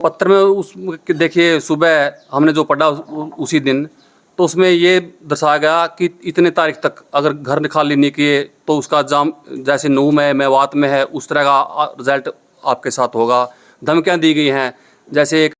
पत्र में उस देखिए सुबह हमने जो पढ़ा उसी दिन तो उसमें ये दर्शाया गया कि इतने तारीख तक अगर घर खाली नहीं किए तो उसका जाम जैसे नूह में मेवात में है उस तरह का रिजल्ट आपके साथ होगा। धमकियां दी गई हैं जैसे एक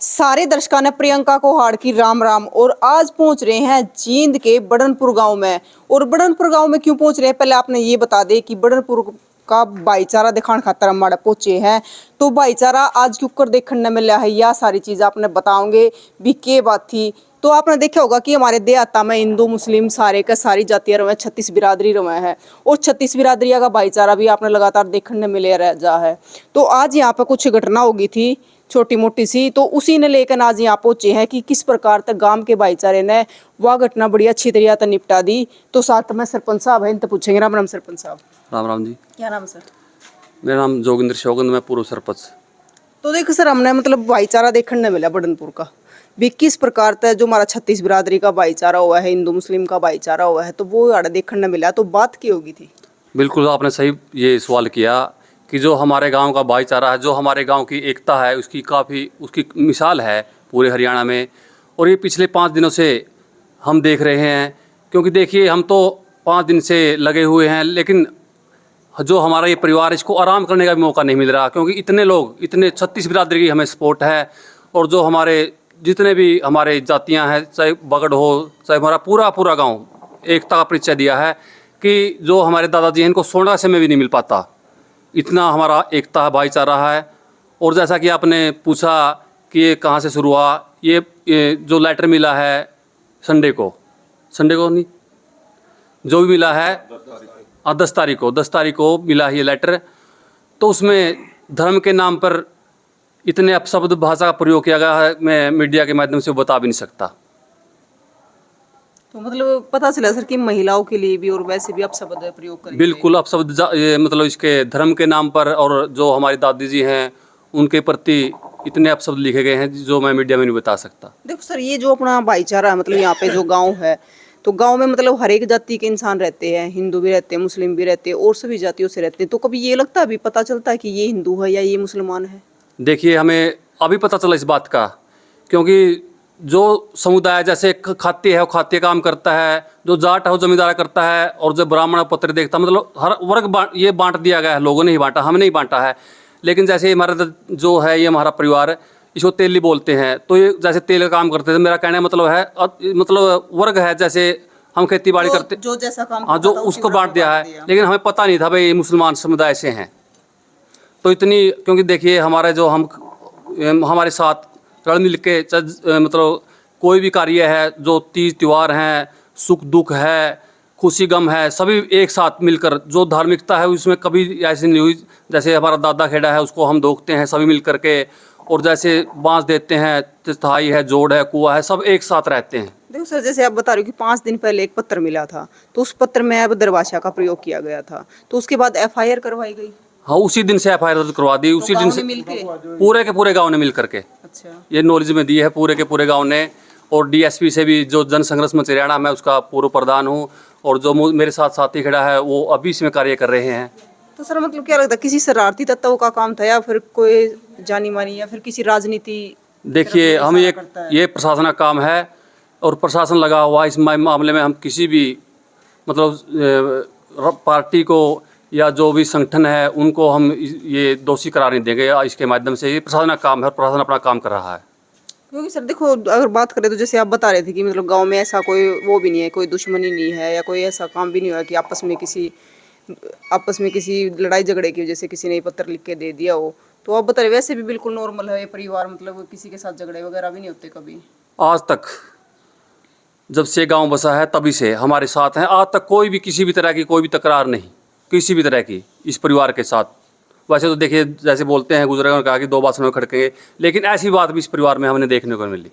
सारे दर्शकों ने प्रियंका को हाड़ की राम राम। और आज पहुंच रहे हैं जींद के बड़नपुर गांव में। और बड़नपुर गांव में क्यों पहुंच रहे हैं पहले आपने ये बता दे कि बड़नपुर का भाईचारा दिखाने खातर हम माड़ा पहुंचे हैं। तो भाईचारा आज क्यों कर देखने मिला है या सारी चीज आपने बताओगे भी के बात थी। तो आपने देखा होगा कि हमारे देहाता में हिंदू मुस्लिम सारे का सारी जातियां रहे 36 बिरादरी रहे हैं और 36 बिरादरिया का भाईचारा भी आपने लगातार देखने मिले रह जा है। तो आज यहाँ पे कुछ घटना होगी थी छोटी मोटी सी, तो उसी ने लेकर आज यहाँ पहुंचे हैं कि किस प्रकार तक गांव के भाईचारे ने वह घटना बड़ी अच्छी तरीके से निपटा दी। तो साथ में सरपंच साहब है इनसे पूछेंगे। राम राम सरपंच साहब। राम राम जी। क्या नाम है सर? मेरा नाम जोगिंद्र शौगंद, मैं पूर्व सरपंच। तो देखो सर हमने मतलब भाईचारा देखने मिला बड़नपुर का भी किस प्रकार तक जो हमारा 36 बिरादरी का भाईचारा हुआ है हिंदू मुस्लिम का भाईचारा हुआ है तो वो आड़ा देखने मिला। तो बात की होगी थी। बिल्कुल आपने सही ये सवाल किया कि जो हमारे गांव का भाईचारा है, जो हमारे गांव की एकता है, उसकी काफ़ी उसकी मिसाल है पूरे हरियाणा में। और ये पिछले 5 दिनों से हम देख रहे हैं, क्योंकि देखिए हम तो 5 दिन से लगे हुए हैं, लेकिन जो हमारा ये परिवार इसको आराम करने का भी मौका नहीं मिल रहा, क्योंकि इतने लोग, इतने 36 बिरादरी की हमें सपोर्ट है। और जो हमारे जितने भी हमारे जातियाँ हैं, चाहे बगड़ हो चाहे हमारा पूरा गाँव एकता का परिचय दिया है कि जो हमारे दादाजी हैं इनको सोने का समय भी नहीं मिल पाता, इतना हमारा एकता भाईचारा है। और जैसा कि आपने पूछा कि ये कहाँ से शुरू हुआ, ये जो लेटर मिला है संडे को नहीं, जो भी मिला है 10 तारीख को मिला है ये लेटर। तो उसमें धर्म के नाम पर इतने अपशब्द भाषा का प्रयोग किया गया है, मैं मीडिया के माध्यम से बता भी नहीं सकता। तो मतलब पता चला सर कि महिलाओं के लिए भी और वैसे भी अपशब्द प्रयोग करेंगे। बिल्कुल अपशब्द ये मतलब इसके धर्म के नाम पर, और जो हमारी दादी जी हैं उनके प्रति इतने अपशब्द लिखे गए हैं जो मैं मीडिया में नहीं बता सकता। देखो सर ये जो अपना भाईचारा है मतलब यहाँ पे जो गांव है तो गांव में मतलब हर एक जाति के इंसान रहते हैं, हिंदू भी रहते हैं मुस्लिम भी रहते हैं और सभी जातियों से रहते हैं। तो कभी ये लगता है, अभी पता चलता है कि ये हिंदू है या ये मुसलमान है? देखिए हमें अभी पता चला इस बात का, क्योंकि जो समुदाय जैसे खाती है वो खाती काम करता है, जो जाट है वो जमींदार करता है, और जो ब्राह्मण पत्र देखता, मतलब हर वर्ग ये बांट दिया गया है। लोगों ने ही बांटा, हमने ही बांटा है। लेकिन जैसे हमारा जो है ये हमारा परिवार, इसको तेली बोलते हैं, तो ये जैसे तेल का काम करते थे। मेरा कहने का मतलब है मतलब वर्ग है, जैसे हम खेती बाड़ी करते जो जैसा काम हाँ, जो उसको बांट दिया है। लेकिन हमें पता नहीं था भाई ये मुसलमान समुदाय से हैं। तो इतनी, क्योंकि देखिए हमारे जो हमारे साथ रल मिल के मतलब कोई भी कार्य है, जो तीज त्यौहार हैं, सुख दुख है, खुशी गम है, सभी एक साथ मिलकर जो धार्मिकता है उसमें कभी ऐसी नहीं हुई। जैसे हमारा दादा खेड़ा है उसको हम दोखते हैं सभी मिल करके, और जैसे बांस देते हैं, तिथाई है, जोड़ है, कुआ है, सब एक साथ रहते हैं। देखो सर जैसे आप बता रहे हो कि 5 दिन पहले एक पत्र मिला था तो उस पत्र में अभद्र भाषा का प्रयोग किया गया था, तो उसके बाद FIR करवाई गई। हाँ, उसी दिन से FIR दर्ज करवा दी, उसी दिन से पूरे के पूरे गांव ने मिल करके अच्छा ये नॉलेज में दी है, पूरे के पूरे गांव ने। और DSP से भी, जो जन संघर्ष मंच हरियाणा, मैं उसका पूर्व प्रधान हूँ, और जो मेरे साथ साथी खड़ा है वो अभी इसमें कार्य कर रहे हैं। तो सर मतलब क्या लगता है किसी शरारती तत्वों का काम था या फिर कोई जानी मानी या फिर किसी राजनीति? देखिए हम ये प्रशासन का काम है और प्रशासन लगा हुआ इस मामले में। हम किसी भी मतलब पार्टी को या जो भी संगठन है उनको हम ये दोषी करार नहीं देंगे। इसके माध्यम से ये प्रशासन का काम है और प्रशासन अपना काम कर रहा है। क्योंकि सर देखो अगर बात करें तो जैसे आप बता रहे थे कि मतलब गांव में ऐसा कोई वो भी नहीं है, कोई दुश्मनी नहीं है या कोई ऐसा काम भी नहीं हुआ कि आपस में किसी लड़ाई झगड़े की वजह से किसी ने पत्र लिख के दे दिया हो। तो आप बता रहे वैसे भी बिल्कुल नॉर्मल है ये परिवार, मतलब किसी के साथ झगड़े वगैरह भी नहीं होते कभी? आज तक जब से गांव बसा है तभी से हमारे साथ हैं। आज तक कोई भी किसी भी तरह की कोई भी तकरार नहीं, किसी भी तरह की इस परिवार के साथ। वैसे तो देखिए जैसे बोलते हैं गुजरे कहा कि 2 बात सुनो खड़केंगे, लेकिन ऐसी बात भी इस परिवार में हमने देखने को मिली।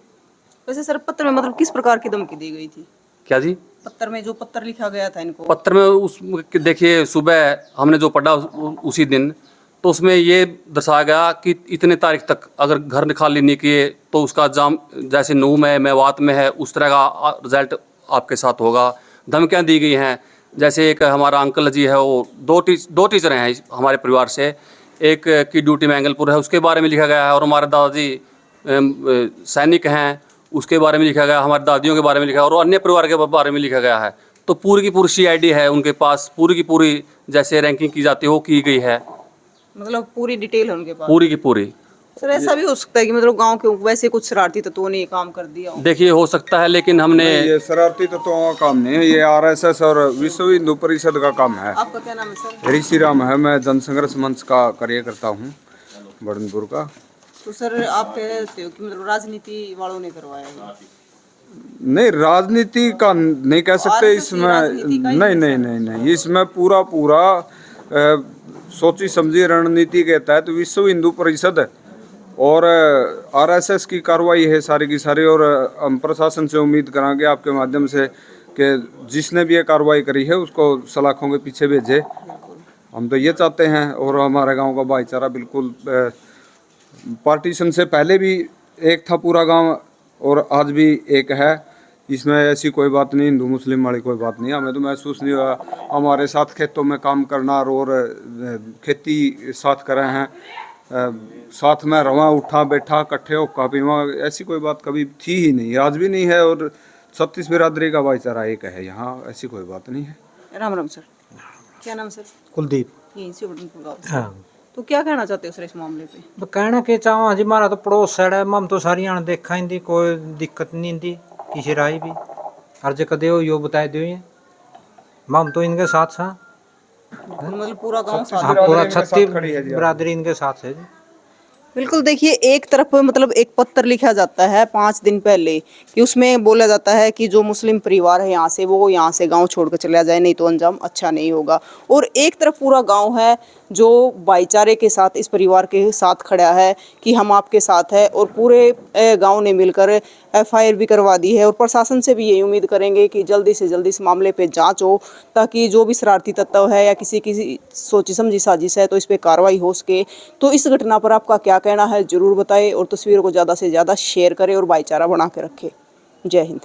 वैसे सर पत्र में मतलब किस प्रकार की धमकी दी गई थी? क्या जी? पत्र में जो पत्र लिखा गया था इनको, पत्र में देखिए सुबह हमने जो पढ़ा उसी दिन तो उसमें ये दर्शाया गया कि इतने तारीख तक अगर घर खाली नहीं किए तो उसका जाम जैसे नूह में मेवात में है उस तरह का रिजल्ट आपके साथ होगा। धमकियां दी गई हैं जैसे एक हमारा अंकल जी है, वो दो टीचर हैं हमारे परिवार से। एक की ड्यूटी मैंगलपुर है, उसके बारे में लिखा गया है। और हमारे दादाजी सैनिक हैं, उसके बारे में लिखा गया है। हमारी दादियों के बारे में लिखा है और अन्य परिवार के बारे में लिखा गया है। तो पूरी की पूरी CID है उनके पास, पूरी की पूरी जैसे रैंकिंग की जाती है वो की गई है, मतलब पूरी डिटेल है उनके पास। पूरी की पूरी। सर ऐसा भी हो सकता है कि मतलब गांव के वैसे कुछ शरारती तत्वों ने ये काम कर दिया हो। देखिए हो सकता है, लेकिन हमने ये शरारती तत्वों का काम नहीं है, ये RSS और विश्व हिंदू परिषद का काम है। आपका क्या नाम है सर? ऋषि राम है, मैं जनसंघर्ष मंच का कार्यकर्ता हूँ बड़नपुर का। तो सर आप कह रहे हो कि मतलब राजनीति वालों ने करवाया है? नहीं, राजनीति का नहीं कह सकते RSS इसमें। राजनीति का ही नहीं है नहीं नहीं नहीं, इसमें पूरा सोची समझी रणनीति के तहत विश्व हिंदू परिषद और RSS की कार्रवाई है सारी की सारी। और हम प्रशासन से उम्मीद करांगे आपके माध्यम से कि जिसने भी ये कार्रवाई करी है उसको सलाखों के पीछे भेजे। हम तो ये चाहते हैं। और हमारे गांव का भाईचारा बिल्कुल पार्टीशन से पहले भी एक था पूरा गांव, और आज भी एक है। इसमें ऐसी कोई बात नहीं, हिंदू मुस्लिम वाली कोई बात नहीं। हमें तो महसूस नहीं हुआ। हमारे साथ खेतों में काम करना और खेती साथ करे हैं, साथ में रवा उठा बैठा इकट्ठे होका पीवा, ऐसी कोई बात कभी थी ही नहीं, आज भी नहीं है। और 36 बिरादरी का भाईचारा एक है यहाँ, ऐसी कोई बात नहीं है। राम राम सर। क्या नाम सर? कुलदीप। यहीं से बड़नपुर गाँव से। हाँ, तो क्या कहना चाहते हो सर इस मामले पे? तो कहना के चाहो हजी मारा तो पड़ोस साइड है, हम तो सारी आने देखा इंदी, कोई दिक्कत नहीं इंदी किसी राय भी। हर जगह दे यो बताए दो ये हम तो इनके साथ साथ। मतलब पूरा गांव साथ। हाँ, पूरा 36 बिरादरी इनके साथ है जी। बिल्कुल, देखिए एक तरफ मतलब एक पत्र लिखा जाता है 5 दिन पहले कि उसमें बोला जाता है कि जो मुस्लिम परिवार है यहाँ से, वो यहाँ से गांव छोड़कर चला जाए, नहीं तो अंजाम अच्छा नहीं होगा। और एक तरफ पूरा गांव है जो भाईचारे के साथ इस परिवार के साथ खड़ा है कि हम आपके साथ है। और पूरे गांव ने मिलकर FIR भी करवा दी है। और प्रशासन से भी यही उम्मीद करेंगे कि जल्दी से जल्दी इस मामले पे जांच हो, ताकि जो भी शरारती तत्व है या किसी सोची समझी साजिश है तो इस पे कार्रवाई हो सके। तो इस घटना पर आपका क्या कहना है ज़रूर बताएं, और तस्वीरों को ज़्यादा से ज़्यादा शेयर करें और भाईचारा बना के रखें। जय हिंद।